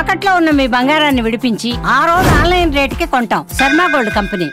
తాకట్లో ఉన్న మీ బంగారాన్ని విడిపించి ఆ రోజు ఆన్లైన్ రేటుకి కొంటాం. Sharma gold company.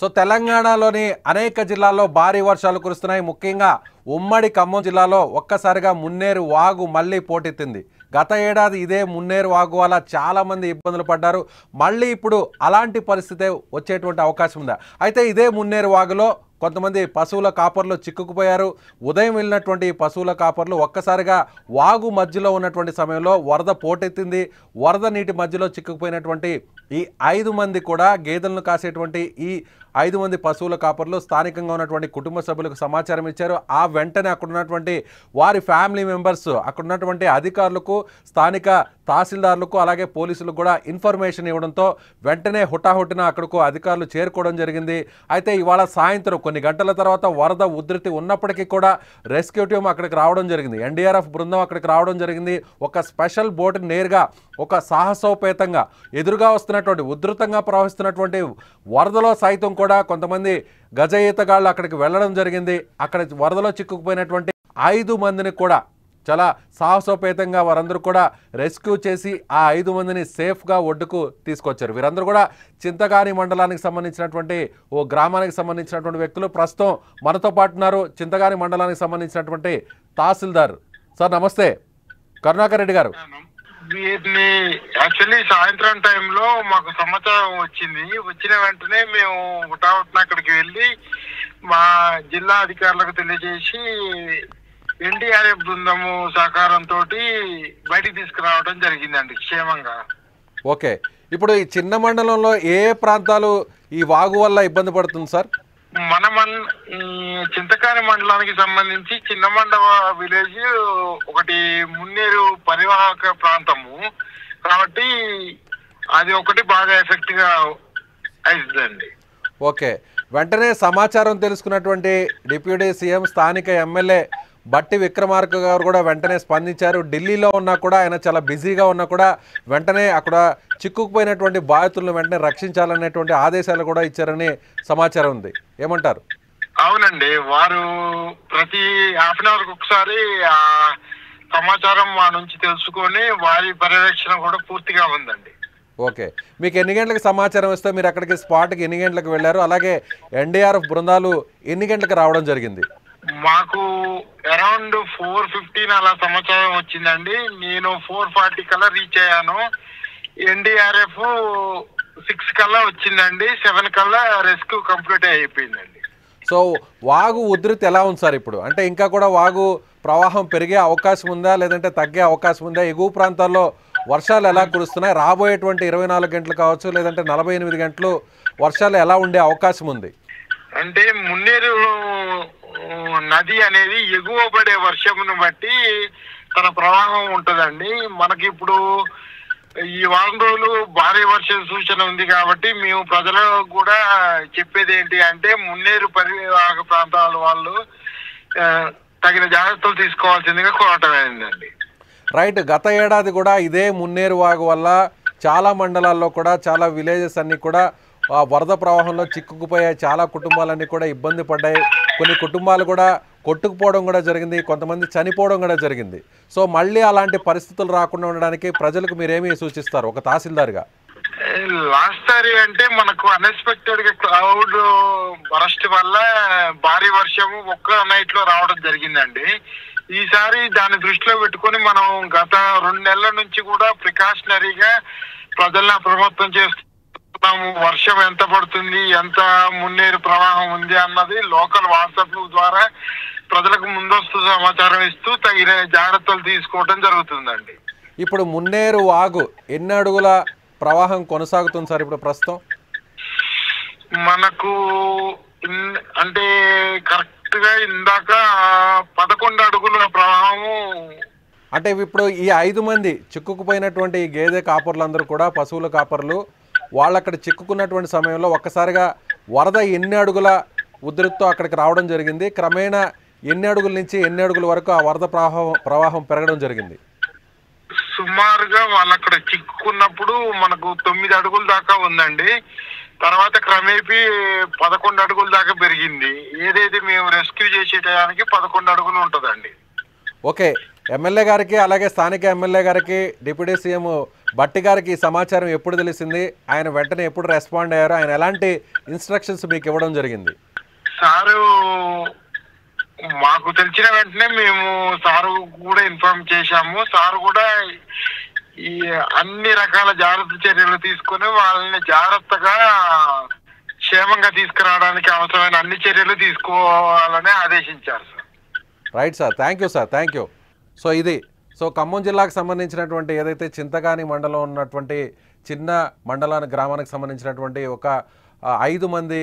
సో తెలంగాణలోని అనేక జిల్లాల్లో భారీ వర్షాలు కురుస్తున్నాయి. ముఖ్యంగా ఉమ్మడి ఖమ్మం జిల్లాలో ఒక్కసారిగా మున్నేరు వాగు మళ్ళీ పోటెత్తింది. గత ఏడాది ఇదే మున్నేరు వాగు వల్ల చాలామంది ఇబ్బందులు పడ్డారు. మళ్ళీ ఇప్పుడు అలాంటి పరిస్థితే వచ్చేటువంటి అవకాశం ఉందా? అయితే ఇదే మున్నేరు వాగులో కొంతమంది పశువుల కాపర్లు చిక్కుకుపోయారు. ఉదయం వెళ్ళినటువంటి పశువుల కాపర్లు ఒక్కసారిగా వాగు మధ్యలో ఉన్నటువంటి సమయంలో వరద పోటెత్తింది. వరద నీటి మధ్యలో చిక్కుకుపోయినటువంటి ఈ 5 మంది కూడా గేదెలను కాసేటువంటి ఈ 5 మంది పశువుల కాపర్లు స్థానికంగా ఉన్నటువంటి కుటుంబ సభ్యులకు సమాచారం ఇచ్చారు. ఆ వెంటనే అక్కడ ఉన్నటువంటి వారి ఫ్యామిలీ మెంబర్స్, అక్కడ ఉన్నటువంటి అధికారులకు, స్థానిక తహసీల్దార్లకు, అలాగే పోలీసులకు కూడా ఇన్ఫర్మేషన్ ఇవ్వడంతో వెంటనే హుటాహుటిన అక్కడకు అధికారులు చేరుకోవడం జరిగింది. అయితే ఇవాళ సాయంత్రం కొన్ని గంటల తర్వాత వరద ఉధృతి ఉన్నప్పటికీ కూడా రెస్క్యూ టీమ్ అక్కడికి రావడం జరిగింది. ఎన్డీఆర్ఎఫ్ బృందం అక్కడికి రావడం జరిగింది. ఒక స్పెషల్ బోట్ నేరుగా ఒక సాహసోపేతంగా ఎదురుగా వస్తున్నటువంటి ఉధృతంగా ప్రవహిస్తున్నటువంటి వరదలో సైతం కూడా కొంతమంది గజ ఈతగాళ్ళు అక్కడికి వెళ్ళడం జరిగింది. అక్కడ వరదలో చిక్కుకుపోయినటువంటి 5 మందిని కూడా చాలా సాహసోపేతంగా వారందరూ కూడా రెస్క్యూ చేసి ఆ 5 మందిని సేఫ్గా ఒడ్డుకు తీసుకొచ్చారు. వీరందరూ కూడా చింతగాని మండలానికి సంబంధించినటువంటి ఓ గ్రామానికి సంబంధించినటువంటి వ్యక్తులు. ప్రస్తుతం మనతో పాటు ఉన్నారు చింతగాని మండలానికి సంబంధించినటువంటి తహసీల్దార్. సార్ నమస్తే. కరుణాకర్ రెడ్డి గారు. వీటిని యాక్చువల్లీ సాయంత్రం టైంలో మాకు సమాచారం వచ్చిన వెంటనే మేము హుటాహుటిన అక్కడికి వెళ్ళి మా జిల్లా అధికారులకు తెలియజేసి ఎన్డీఆర్ఎఫ్ బృందము సహకారంతో బయటికి తీసుకురావడం జరిగిందండి క్షేమంగా. ఓకే, ఇప్పుడు ఈ చిన్న మండలంలో ఏ ప్రాంతాలు ఈ వాగు వల్ల ఇబ్బంది పడుతుంది సార్? మన చింతకాని మండలానికి సంబంధించి చిన్నమండ విలేజ్ ఒకటి మున్నేరు పరివాహక ప్రాంతము కాబట్టి అది ఒకటి బాగా ఎఫెక్ట్ గా అవుతుందండి. ఓకే, వెంటనే సమాచారం తెలుసుకున్నటువంటి డిప్యూటీ సీఎం స్థానిక ఎమ్మెల్యే బట్టి విక్రమార్క గారు కూడా వెంటనే స్పందించారు. ఢిల్లీలో ఉన్నా కూడా ఆయన చాలా బిజీగా ఉన్నా కూడా వెంటనే అక్కడ చిక్కుకుపోయినటువంటి బాధితులను వెంటనే రక్షించాలనేటువంటి ఆదేశాలు కూడా ఇచ్చారని సమాచారం ఉంది. ఏమంటారు? అవునండి, వారు ప్రతి హాఫ్ అన్ అవర్కి ఒకసారి ఆ సమాచారం మా నుంచి తెలుసుకొని వారి పర్యవేక్షణ కూడా పూర్తిగా ఉందండి. ఓకే, మీకు ఎన్ని గంటలకు సమాచారం ఇస్తే మీరు అక్కడికి స్పాట్కి ఎన్ని గంటలకు వెళ్ళారు? అలాగే ఎన్డీఆర్ఎఫ్ బృందాలు ఎన్ని గంటలకు రావడం జరిగింది? మాకు అరౌండ్ 4:15 అలా సమాచారం వచ్చిందండి. నేను 4:40 కల్లా రీచ్ అయ్యాను. ఎన్డీఆర్ఎఫ్ 6 కల్లా వచ్చిందండి. 7 కల్లా రెస్క్యూ కంప్లీట్ అయిపోయిందండి. సో వాగు ఉధృతి ఎలా ఉంది సార్ ఇప్పుడు? అంటే ఇంకా కూడా వాగు ప్రవాహం పెరిగే అవకాశం ఉందా, లేదంటే తగ్గే అవకాశం ఉందా? ఎగువ ప్రాంతాల్లో వర్షాలు ఎలా కురుస్తున్నాయి? రాబోయేటువంటి 24 గంటలు కావచ్చు, లేదంటే 48 గంటలు వర్షాలు ఎలా ఉండే అవకాశం ఉంది? అంటే మున్నేరు నది అనేది ఎగువ పడే వర్షమును బట్టి తన ప్రవాహం ఉంటుందండి. మనకి ఇప్పుడు ఈ వారం రోజులు భారీ వర్ష సూచన ఉంది కాబట్టి మేము ప్రజలకు కూడా చెప్పేది ఏంటి అంటే మున్నేరు పరివాహక ప్రాంతాల వాళ్ళు తగిన జాగ్రత్తలు తీసుకోవాల్సిందిగా కోరటమైందండి. రైట్, గత ఏడాది కూడా ఇదే మున్నేరు వాగు వల్ల చాలా మండలాల్లో కూడా చాలా విలేజెస్ అన్నీ కూడా వరద ప్రవాహంలో చిక్కుకుపోయాయి. చాలా కుటుంబాలన్నీ కూడా ఇబ్బంది పడ్డాయి. కొన్ని కుటుంబాలు కూడా కొట్టుకుపోవడం కూడా జరిగింది, కొంతమంది చనిపోవడం కూడా జరిగింది. సో మళ్ళీ అలాంటి పరిస్థితులు రాకుండా ఉండడానికి ప్రజలకు మీరేమీ సూచిస్తారు ఒక తహసీల్దార్గా? లాస్ట్ సారి అంటే మనకు అన్ఎక్స్పెక్టెడ్ గా క్లౌడ్ బరస్ట్ వల్ల భారీ వర్షం ఒక్క నైట్ లో రావడం జరిగిందండి. ఈసారి దాన్ని దృష్టిలో పెట్టుకొని మనం గత 2 నెలల నుంచి కూడా ప్రికాషనరీగా ప్రజల్ని అప్రమత్తం చేస్తున్నాము. వర్షం ఎంత పడుతుంది, ఎంత మున్నేరు ప్రవాహం ఉంది అన్నది లోకల్ వాట్సాప్ ద్వారా ప్రజలకు ముందస్తు సమాచారం ఇస్తూ తగిన జాగ్రత్తలు తీసుకోవడం జరుగుతుందండి. ఇప్పుడు మున్నేరు వాగు ఎన్ని అడుగుల ప్రవాహం కొనసాగుతుంది సార్ ఇప్పుడు ప్రస్తుతం? మనకు అంటే కరెక్ట్ గా ఇందాక 11 అడుగుల ప్రవాహము. అంటే ఇప్పుడు ఈ 5 మంది చిక్కుకుపోయినటువంటి గేదె కాపర్లందరూ కూడా పశువుల కాపర్లు వాళ్ళు అక్కడ చిక్కుకున్నటువంటి సమయంలో ఒక్కసారిగా వరద ఎన్ని అడుగుల ఉధృతితో అక్కడికి రావడం జరిగింది? క్రమేణా ఎన్ని అడుగుల నుంచి ఎన్ని అడుగుల వరకు ఆ వరద ప్రవాహం పెరగడం జరిగింది? సుమారుగా వాళ్ళు అక్కడ చిక్కుకున్నప్పుడు మనకు 9 అడుగుల దాకా ఉందండి. తర్వాత క్రమేపీ 11 అడుగుల దాకా పెరిగింది. ఏదైతే మేము రెస్క్యూ చేసే టయానికి 11 అడుగులు ఉంటుందండి. ఓకే, ఎమ్మెల్యే గారికి అలాగే స్థానిక ఎమ్మెల్యే గారికి డిప్యూటీ సీఎం భట్టి గారికి ఈ సమాచారం ఎప్పుడు తెలిసింది? ఆయన వెంటనే ఎప్పుడు రెస్పాండ్ అయ్యారు? ఆయన ఎలాంటి ఇన్స్ట్రక్షన్స్ మీకు ఇవ్వడం జరిగింది? సారు మాకు తెలిసిన వెంటనే మేము సారు కూడా ఇన్ఫార్మ్ చేశాము. సారు కూడా ఈ అన్ని రకాల జాగ్రత్త చర్యలు తీసుకొని వాళ్ళని జాగ్రత్తగా క్షేమంగా తీసుకురావడానికి అవసరమైన అన్ని చర్యలు తీసుకోవాలని ఆదేశించారు sir. Right sir, thank you sir, thank you. So Khammam జిల్లాకు సంబంధించినటువంటి ఏదైతే చింతకాని మండలం ఉన్నటువంటి చిన్న గ్రామానికి సంబంధించినటువంటి ఒక 5 మంది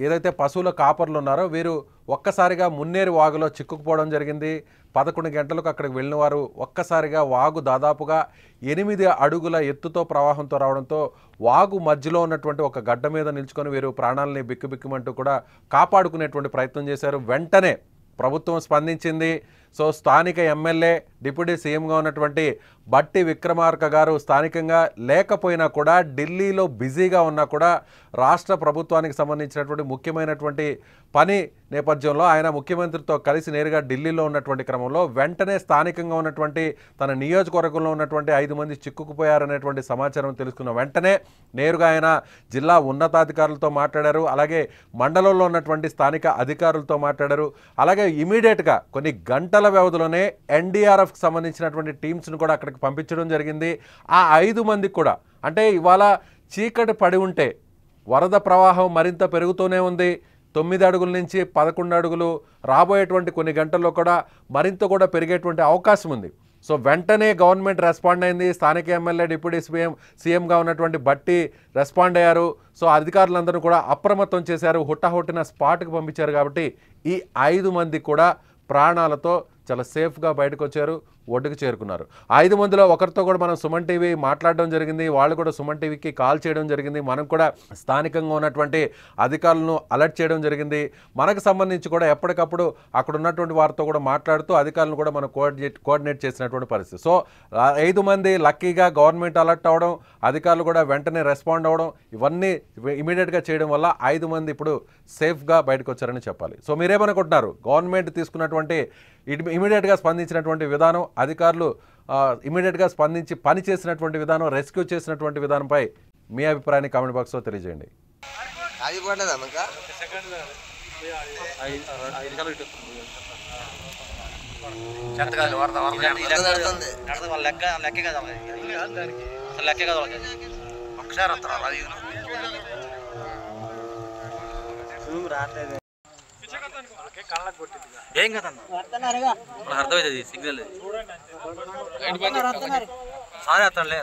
ఏదైతే పశువుల కాపర్లు ఉన్నారో వీరు ఒక్కసారిగా మున్నేరు వాగులో చిక్కుకుపోవడం జరిగింది. 11 గంటలకు అక్కడికి వెళ్ళిన వారు ఒక్కసారిగా వాగు దాదాపుగా 8 అడుగుల ఎత్తుతో ప్రవాహంతో రావడంతో వాగు మధ్యలో ఉన్నటువంటి ఒక గడ్డ మీద నిల్చుకొని వీరు ప్రాణాలని బిక్కుబిక్కుమంటూ కూడా కాపాడుకునేటువంటి ప్రయత్నం చేశారు. వెంటనే ప్రభుత్వం స్పందించింది. సో స్థానిక ఎమ్మెల్యే డిప్యూటీ సీఎంగా ఉన్నటువంటి భట్టి విక్రమార్క గారు స్థానికంగా లేకపోయినా కూడా ఢిల్లీలో బిజీగా ఉన్నా కూడా రాష్ట్ర ప్రభుత్వానికి సంబంధించినటువంటి ముఖ్యమైనటువంటి పని నేపథ్యంలో ఆయన ముఖ్యమంత్రితో కలిసి నేరుగా ఢిల్లీలో ఉన్నటువంటి క్రమంలో వెంటనే స్థానికంగా ఉన్నటువంటి తన నియోజకవర్గంలో ఉన్నటువంటి 5 మంది చిక్కుకుపోయారనేటువంటి సమాచారం తెలుసుకున్న వెంటనే నేరుగా ఆయన జిల్లా ఉన్నతాధికారులతో మాట్లాడారు. అలాగే మండలంలో ఉన్నటువంటి స్థానిక అధికారులతో మాట్లాడారు. అలాగే ఇమీడియట్గా కొన్ని గంటల వ్యవధిలోనే ఎన్డీఆర్ఎఫ్కి సంబంధించినటువంటి టీమ్స్ను కూడా అక్కడికి పంపించడం జరిగింది. ఆ 5 మందికి కూడా అంటే ఇవాళ చీకటి పడి ఉంటే వరద ప్రవాహం మరింత పెరుగుతూనే ఉంది. 9 అడుగుల నుంచి 11 అడుగులు రాబోయేటువంటి కొన్ని గంటల్లో కూడా మరింత కూడా పెరిగేటువంటి అవకాశం ఉంది. సో వెంటనే గవర్నమెంట్ రెస్పాండ్ అయింది. స్థానిక ఎమ్మెల్యే డిప్యూటీ సీఎంగా ఉన్నటువంటి భట్టి రెస్పాండ్ అయ్యారు. సో అధికారులందరూ కూడా అప్రమత్తం చేశారు. హుట్టాహుట్టిన స్పాట్కి పంపించారు. కాబట్టి ఈ 5 మంది కూడా ప్రాణాలతో చాలా సేఫ్గా బయటకు వచ్చారు, ఒడ్డుకు చేరుకున్నారు. 5 మందిలో ఒకరితో కూడా మనం సుమన్ టీవీ మాట్లాడడం జరిగింది. వాళ్ళు కూడా సుమన్ టీవీకి కాల్ చేయడం జరిగింది. మనం కూడా స్థానికంగా ఉన్నటువంటి అధికారులను అలర్ట్ చేయడం జరిగింది. మనకు సంబంధించి కూడా ఎప్పటికప్పుడు అక్కడ ఉన్నటువంటి వారితో కూడా మాట్లాడుతూ అధికారులను కూడా మనం కోఆర్డినేట్ చేసినటువంటి పరిస్థితి. సో 5 మంది లక్కీగా గవర్నమెంట్ అలర్ట్ అవ్వడం, అధికారులు కూడా వెంటనే రెస్పాండ్ అవ్వడం, ఇవన్నీ ఇమీడియట్గా చేయడం వల్ల 5 మంది ఇప్పుడు సేఫ్గా బయటకు వచ్చారని చెప్పాలి. సో మీరేమనుకుంటున్నారు? గవర్నమెంట్ తీసుకున్నటువంటి ఇమీడియట్గా స్పందించినటువంటి విధానం, అధికారులు ఇమీడియట్గా స్పందించి పని చేసినటువంటి విధానం, రెస్క్యూ చేసినటువంటి విధానంపై మీ అభిప్రాయాన్ని కామెంట్ బాక్స్లో తెలియజేయండి. ఏం కదన్నా అర్థమవుతుంది సిగ్నల్ సారీ అతనులే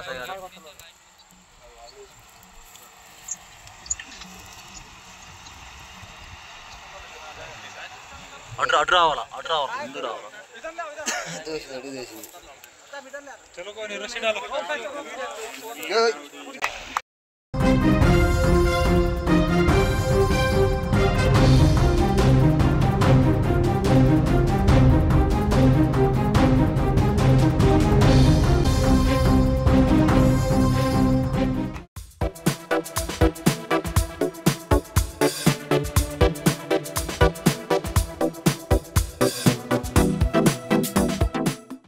అటు రావాలా ముందు రావాలా